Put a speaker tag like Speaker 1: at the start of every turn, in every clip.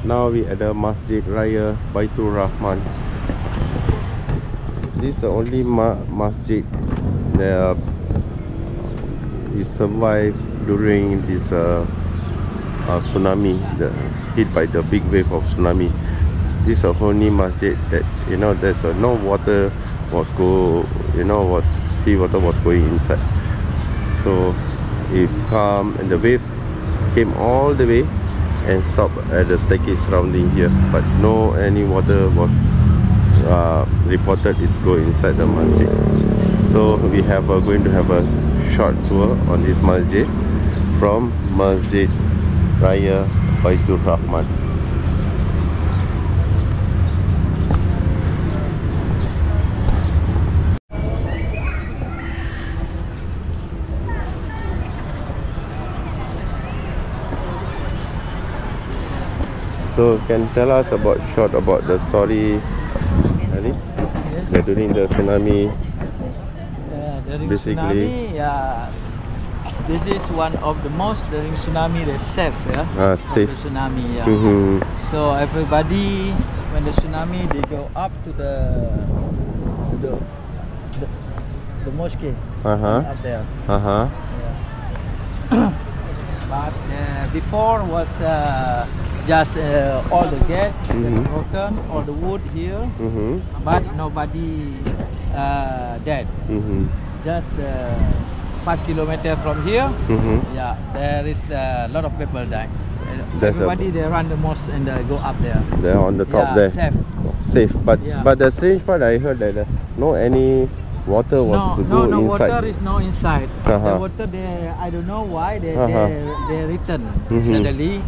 Speaker 1: Now we at the Masjid Raya Baitur Rahman. This is the only masjid that survived during this tsunami, hit by the big wave of tsunami. This is the only masjid that there's no water was seawater was going inside. So it calm and the wave came all the way and stopped at the staircase surrounding here, but no any water was reported is go inside the masjid. So we have going to have a short tour on this masjid from Masjid Raya Baitur Rahman. So can tell us about the story, Ali?
Speaker 2: Yes.
Speaker 1: Yeah, during the tsunami.
Speaker 2: During
Speaker 1: Basically,
Speaker 2: tsunami, this is one of the most during tsunami they safe,
Speaker 1: safe.
Speaker 2: of the tsunami, So everybody, when the tsunami, they go up to the mosque up there. Yeah. But before was just all the gates broken, all the wood here, but nobody dead. Just 5 kilometers from here, yeah, there is a lot of people die. Everybody they run the mosque and go up there.
Speaker 1: They're on the top there. Safe. But the strange part, I heard that no any water was go
Speaker 2: no
Speaker 1: inside.
Speaker 2: Water is no inside. The water I don't know why they return suddenly.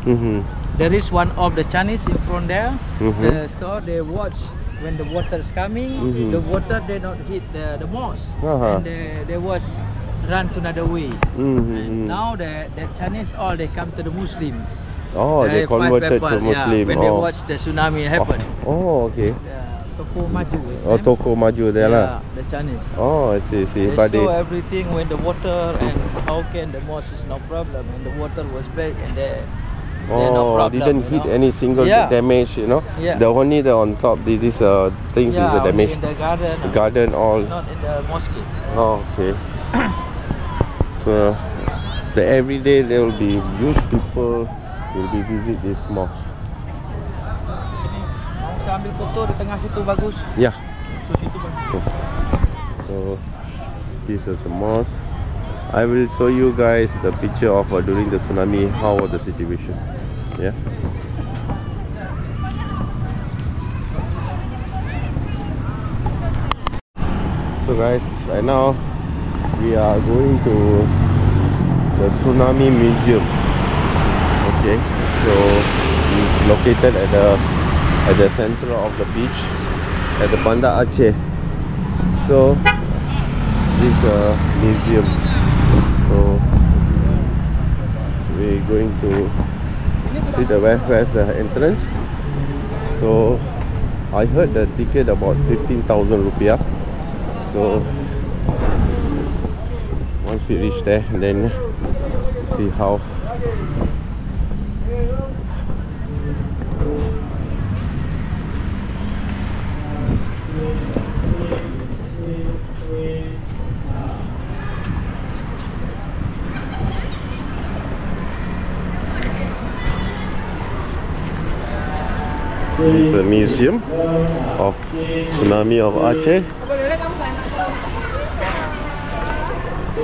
Speaker 2: There is one of the Chinese in front there. The store they watch when the water is coming. The water they not hit the mosque, and they was run to another way. And now the Chinese all they come to the Muslim.
Speaker 1: Oh, they converted to Muslim.
Speaker 2: When they watch the tsunami happen.
Speaker 1: Oh, okay.
Speaker 2: Toko Maju.
Speaker 1: Toko Maju there lah.
Speaker 2: The Chinese.
Speaker 1: Oh, I see.
Speaker 2: They
Speaker 1: But
Speaker 2: show everything when the water and how can the mosque is no problem, and the water was big and they no problem,
Speaker 1: didn't hit any single damage, The only on top these things is a damage.
Speaker 2: In the garden.
Speaker 1: The garden all.
Speaker 2: Not in the mosque.
Speaker 1: Oh, okay. So every day there will be huge people will be visit this mosque.
Speaker 2: Mau ambil foto di tengah situ bagus.
Speaker 1: Yeah.
Speaker 2: Situ bagus.
Speaker 1: So this is a mosque. I will show you guys the picture of during the tsunami, how was the situation. Yeah. So guys, right now we are going to the Tsunami Museum. Okay, so it's located at the center of the beach at the Banda Aceh. So this is a museum. So we're going to see where's the entrance. So I heard the ticket about 15,000 rupiah. So once we reach there, then see how. This is a museum of tsunami of Aceh.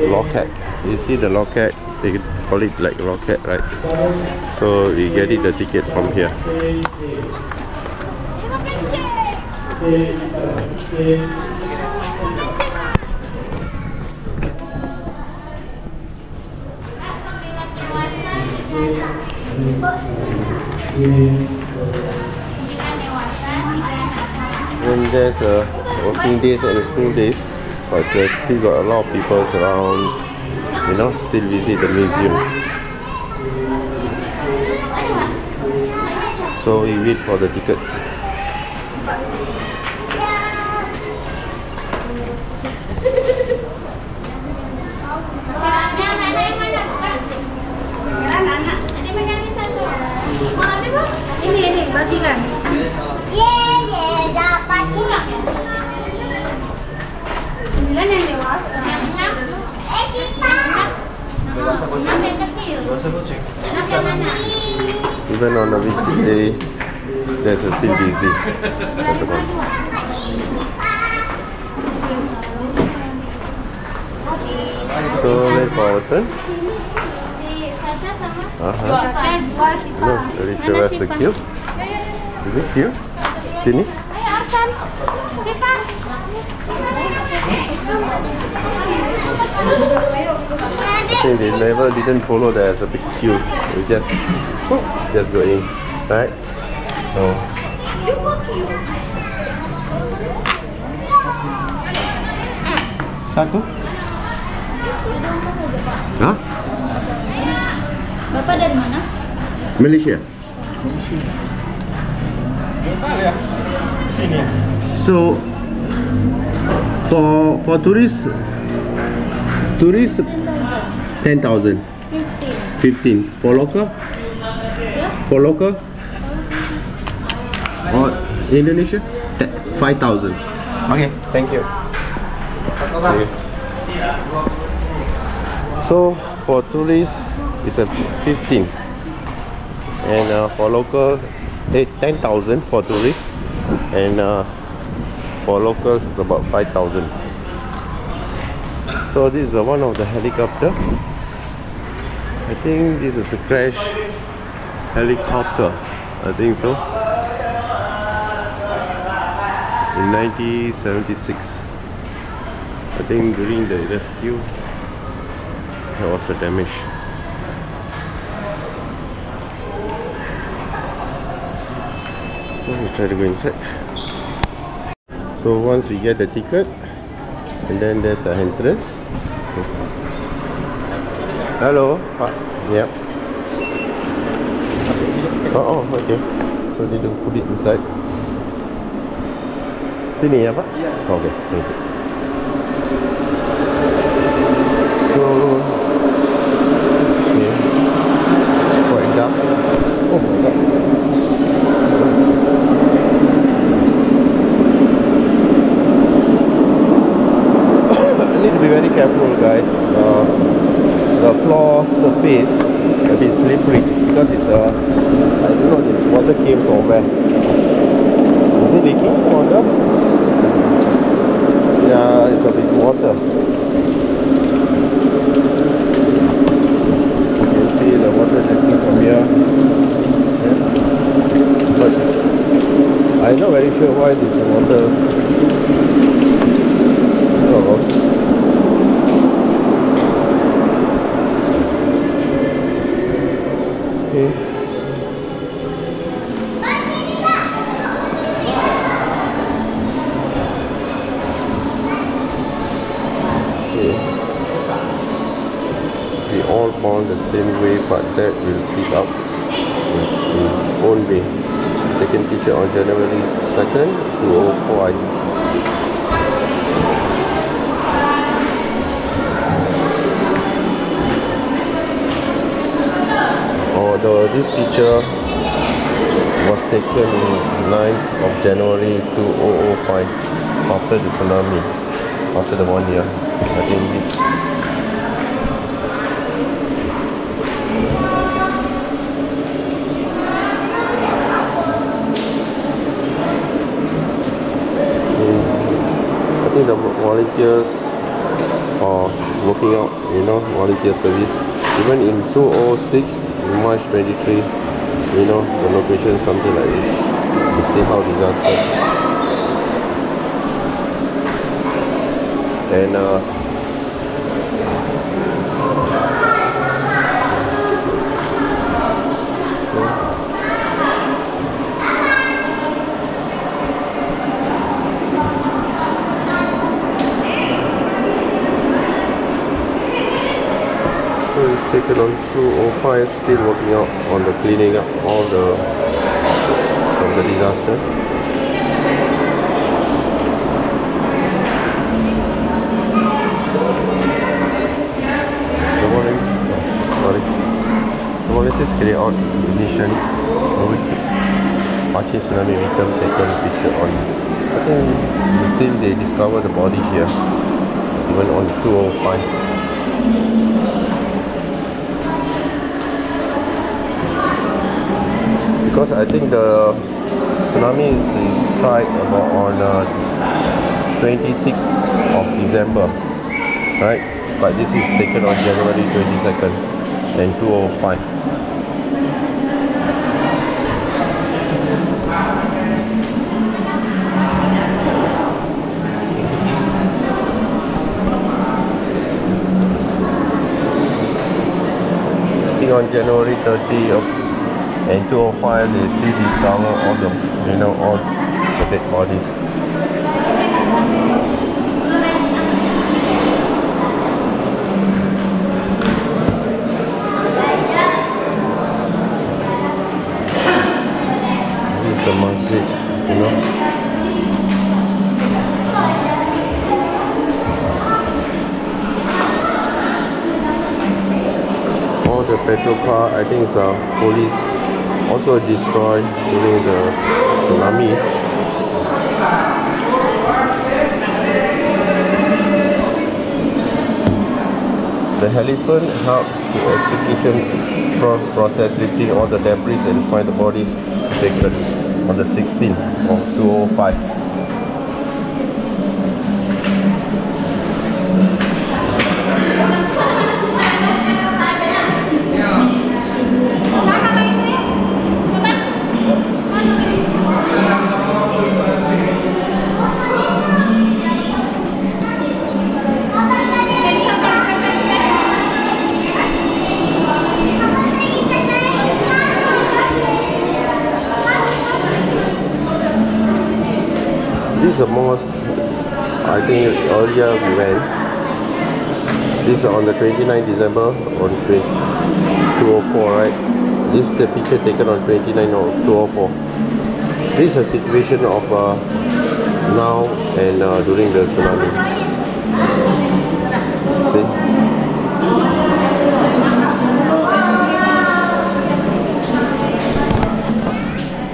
Speaker 1: Locket. You see the locket? They call it like locket, right? So we get it the ticket from here. When there's working days and school days, but still got a lot of people around, still visit the museum. So we wait for the tickets.
Speaker 3: Ini Bagi kan? Dapat juga. 9 yang dewasa. Yang 6. Kita. 6 yang kecil. 6 yang mana?
Speaker 1: Even on the weekday, there's still busy. So wait for our turn. No, very sure where's the queue. Is it queue? Sini? I think they never didn't follow there's a big queue. We just go in, right? So satu? Hah?
Speaker 3: Bapak dari mana?
Speaker 1: Malaysia. So for tourists 10,000. 15. For local? For local? Or Indonesia? 5,000. Okay, thank you. See you. So for tourists it's a 15, and for local 10,000 for tourists, and for locals it's about 5,000. So this is one of the helicopter. I think this is a crash helicopter. I think so. In 1976. I think during the rescue there was a damage. So we try to go inside. So once we get the ticket, and then there's the entrance. Hello. Yep. Oh, okay. So need to put it inside. Sini ya, Pak? Okay, thank you. So yeah, it's quite dark. Oh my god. Need to be very careful, guys. The floor surface a bit slippery because it's I don't know, this water came from where. Is it leaking water? Yeah, it's a bit water. You can see the water leaking from here. Yeah. But I'm not very sure why this water. Oh. Okay. We all born the same way, but that will pick up in own way. Taken picture on January 2nd, 2005. Although this picture was taken 9th of January 2005 after the tsunami, after the 1 year. I think this. I think the volunteers are working out, volunteer service. Even in 2006, March 23, the location is something like this. You see how disaster. And so it's taken on 205, still working out on the cleaning up all from the disaster. The volunteers carry out mission. Aceh tsunami victim taken picture on. I think still they discover the body here, even on 205. Because I think the tsunami is strike about on 26th of December, right? But this is taken on January 22nd and 205. I think on January 30th and 205 they still discover all the, all the dead bodies. This is a masjid, All the petrol car, I think it's police also destroyed during the tsunami. The helipad helped the execution process, lifting all the debris and find the bodies taken on the 16th of 205. This is a mosque. I think earlier we went. This is on the 29th December on 204, right? This is the picture taken on 29th of 204. This is a situation of now and during the tsunami. See?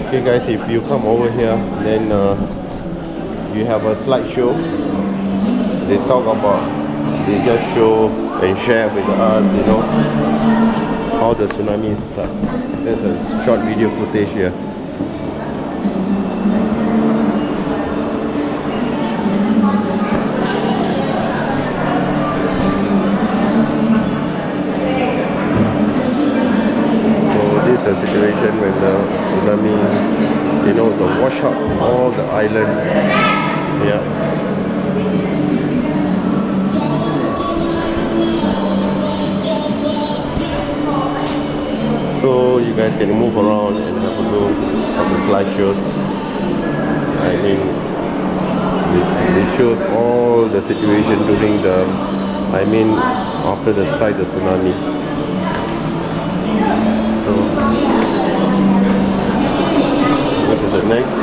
Speaker 1: Okay guys, if you come over here, then you have a slideshow. They talk about, they just show and share with us, how the tsunami struck. There's a short video footage here. So this is a situation when the tsunami, the wash out all the island. Yeah. So you guys can move around and have a look at the slideshows. I mean, it shows all the situation during the, after the strike, the tsunami. So go to the next.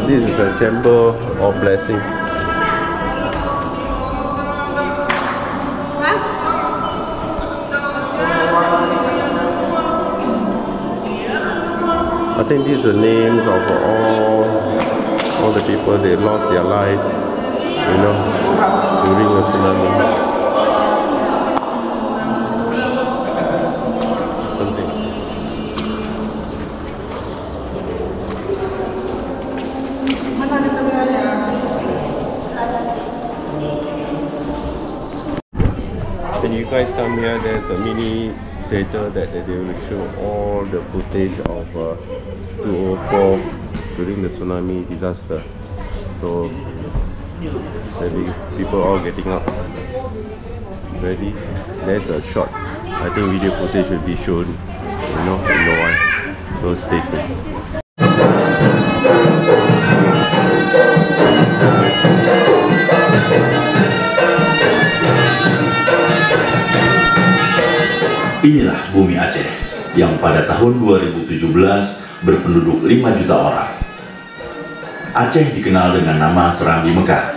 Speaker 1: This is a chamber of blessing. I think these are names of all the people they lost their lives, during the tsunami. When you guys come here, there's a mini theater that they will show all the footage of 204 during the tsunami disaster. So maybe people all getting up ready. There's a shot. I think video footage will be shown, in a while. So stay tuned.
Speaker 4: Inilah bumi Aceh yang pada tahun 2017 berpenduduk 5 juta orang. Aceh dikenal dengan nama Serambi Mekah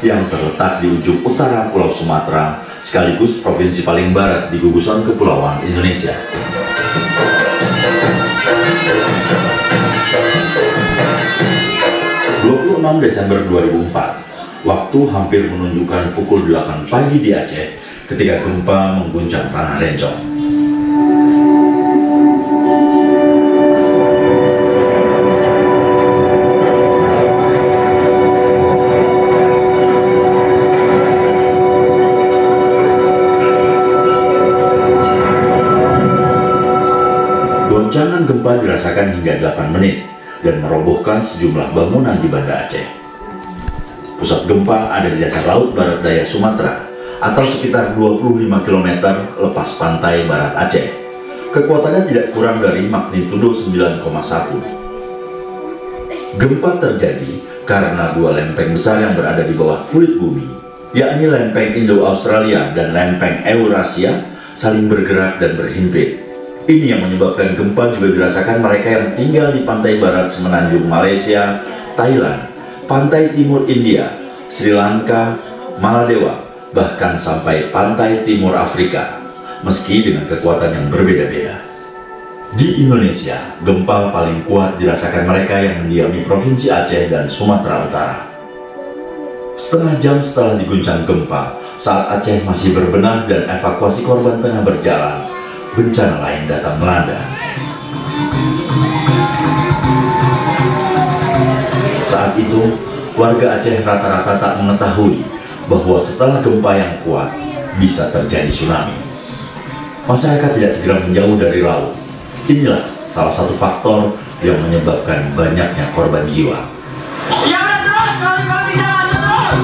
Speaker 4: yang terletak di ujung utara Pulau Sumatera sekaligus provinsi paling barat di gugusan kepulauan Indonesia. Desember 2004, waktu hampir menunjukkan pukul 8 pagi di Aceh ketika gempa mengguncang tanah Rencong. Goncangan gempa dirasakan hingga 8 menit dan merobohkan sejumlah bangunan di Banda Aceh. Pusat gempa ada di dasar laut barat daya Sumatera atau sekitar 25 km lepas pantai barat Aceh. Kekuatannya tidak kurang dari magnitudo 9,1. Gempa terjadi karena dua lempeng besar yang berada di bawah kulit bumi, yakni lempeng Indo-Australia dan lempeng Eurasia, saling bergerak dan berhimpit. Ini yang menyebabkan gempa juga dirasakan mereka yang tinggal di pantai barat semenanjung Malaysia, Thailand, pantai timur India, Sri Lanka, Maladewa, bahkan sampai pantai timur Afrika, meski dengan kekuatan yang berbeda-beda. Di Indonesia, gempa paling kuat dirasakan mereka yang mendiami Provinsi Aceh dan Sumatera Utara. Setengah jam setelah diguncang gempa, saat Aceh masih berbenah dan evakuasi korban tengah berjalan, bencana lain datang melanda. Saat itu, warga Aceh rata-rata tak mengetahui bahwa setelah gempa yang kuat, bisa terjadi tsunami. Masyarakat tidak segera menjauh dari laut. Inilah salah satu faktor yang menyebabkan banyaknya korban jiwa. Ya udah terus, kalau bisa langsung terus.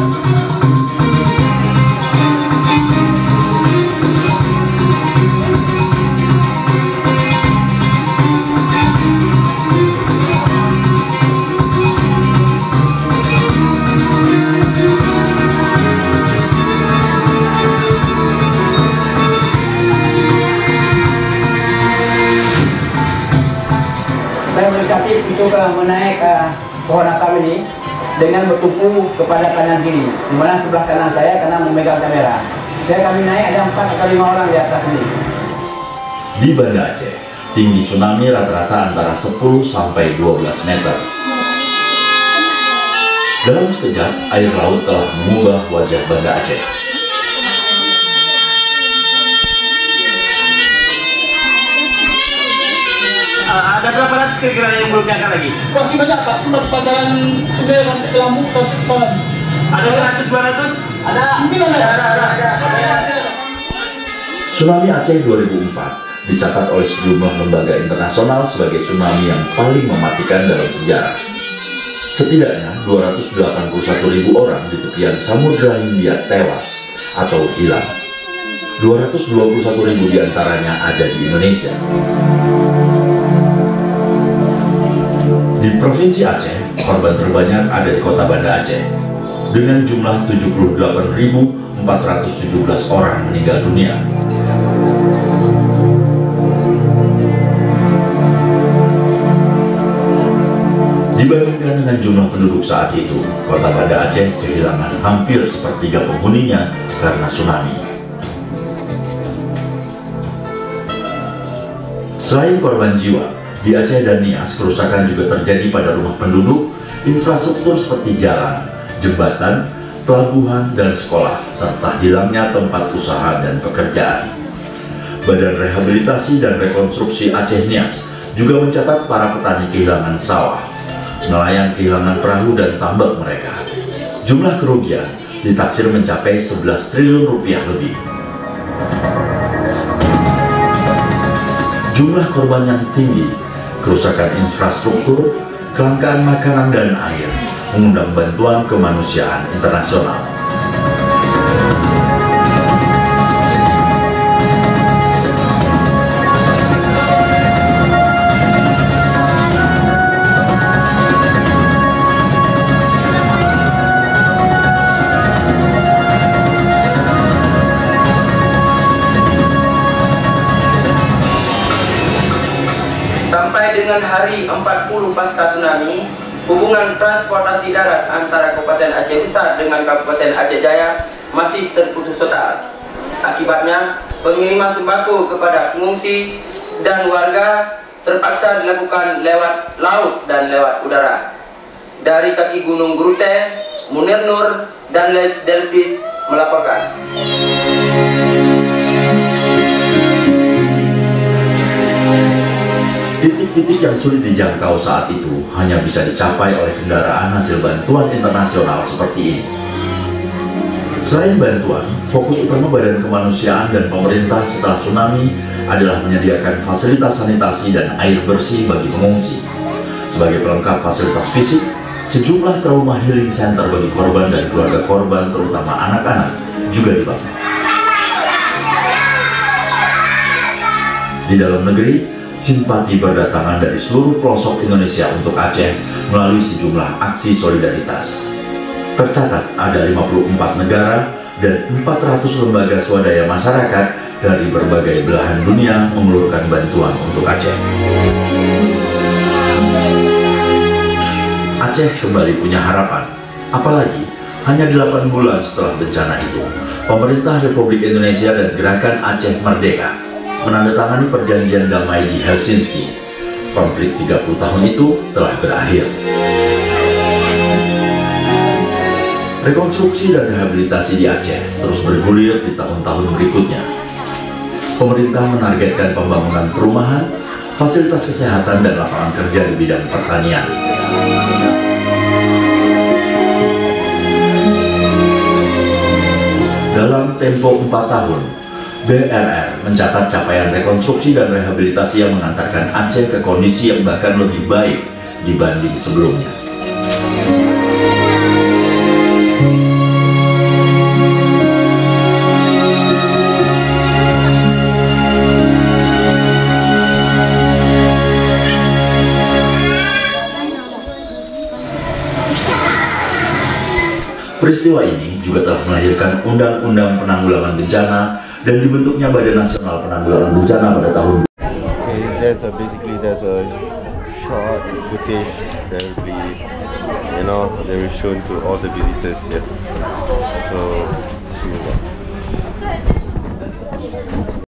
Speaker 5: Saya berinisiatif untuk menaik pohon asam ini dengan bertumpu kepada kanan kiri, di mana sebelah kanan saya karena memegang kamera. Kami naik ada 4 atau 5 orang di atas ini.
Speaker 4: Di Banda Aceh, tinggi tsunami rata-rata antara 10 sampai 12 meter. Dalam sekejap, air laut telah mengubah wajah Banda Aceh.
Speaker 6: Ada berapa ratus kira-kira yang belum diangkat lagi?
Speaker 7: Masih banyak Pak, pelajaran Sungai dan Lampung dan Salam.
Speaker 6: Ada 100-200?
Speaker 7: Ada. Mungkin ada.
Speaker 4: Tsunami Aceh 2004 dicatat oleh sejumlah lembaga internasional sebagai tsunami yang paling mematikan dalam sejarah. Setidaknya 281.000 orang di tepian Samudra Hindia tewas atau hilang. 221.000 diantaranya ada di Indonesia. Di Provinsi Aceh, korban terbanyak ada di kota Banda Aceh, dengan jumlah 78.417 orang meninggal dunia. Dibandingkan dengan jumlah penduduk saat itu, kota Banda Aceh kehilangan hampir sepertiga penghuninya karena tsunami. Selain korban jiwa, di Aceh dan Nias, kerusakan juga terjadi pada rumah penduduk, infrastruktur seperti jalan, jembatan, pelabuhan, dan sekolah, serta hilangnya tempat usaha dan pekerjaan. Badan Rehabilitasi dan Rekonstruksi Aceh Nias juga mencatat para petani kehilangan sawah, nelayan kehilangan perahu dan tambak mereka. Jumlah kerugian ditaksir mencapai 11 triliun rupiah lebih. Jumlah korban yang tinggi, kerusakan infrastruktur, kelangkaan makanan dan air, mengundang bantuan kemanusiaan internasional.
Speaker 8: Dengan hari 40 pasca tsunami, hubungan transportasi darat antara Kabupaten Aceh Besar dengan Kabupaten Aceh Jaya masih terputus total. Akibatnya, pengiriman sembako kepada pengungsi dan warga terpaksa dilakukan lewat laut dan lewat udara. Dari kaki Gunung Grute, Munir Nur dan Delpis melaporkan.
Speaker 4: Titik-titik yang sulit dijangkau saat itu hanya bisa dicapai oleh kendaraan hasil bantuan internasional seperti ini. Selain bantuan, fokus utama Badan Kemanusiaan dan pemerintah setelah tsunami adalah menyediakan fasilitas sanitasi dan air bersih bagi pengungsi. Sebagai pelengkap fasilitas fisik, sejumlah trauma healing center bagi korban dan keluarga korban, terutama anak-anak, juga dibangun. Di dalam negeri, simpati berdatangan dari seluruh pelosok Indonesia untuk Aceh melalui sejumlah aksi solidaritas. Tercatat ada 54 negara dan 400 lembaga swadaya masyarakat dari berbagai belahan dunia mengelurkan bantuan untuk Aceh. Aceh kembali punya harapan, apalagi hanya 8 bulan setelah bencana itu, pemerintah Republik Indonesia dan Gerakan Aceh Merdeka menandatangani perjanjian damai di Helsinki. Konflik 30 tahun itu telah berakhir. Rekonstruksi dan rehabilitasi di Aceh terus bergulir di tahun-tahun berikutnya. Pemerintah menargetkan pembangunan perumahan, fasilitas kesehatan, dan lapangan kerja di bidang pertanian. Dalam tempo 4 tahun, BRR mencatat capaian rekonstruksi dan rehabilitasi yang mengantarkan Aceh ke kondisi yang bahkan lebih baik dibanding sebelumnya. Peristiwa ini juga telah melahirkan Undang-Undang Penanggulangan Bencana dan dibentuknya Badan Nasional Penanggulangan Bencana pada tahun.
Speaker 1: Okay, there's a short footage that will be, that will be shown to all the visitors here. So, see you guys.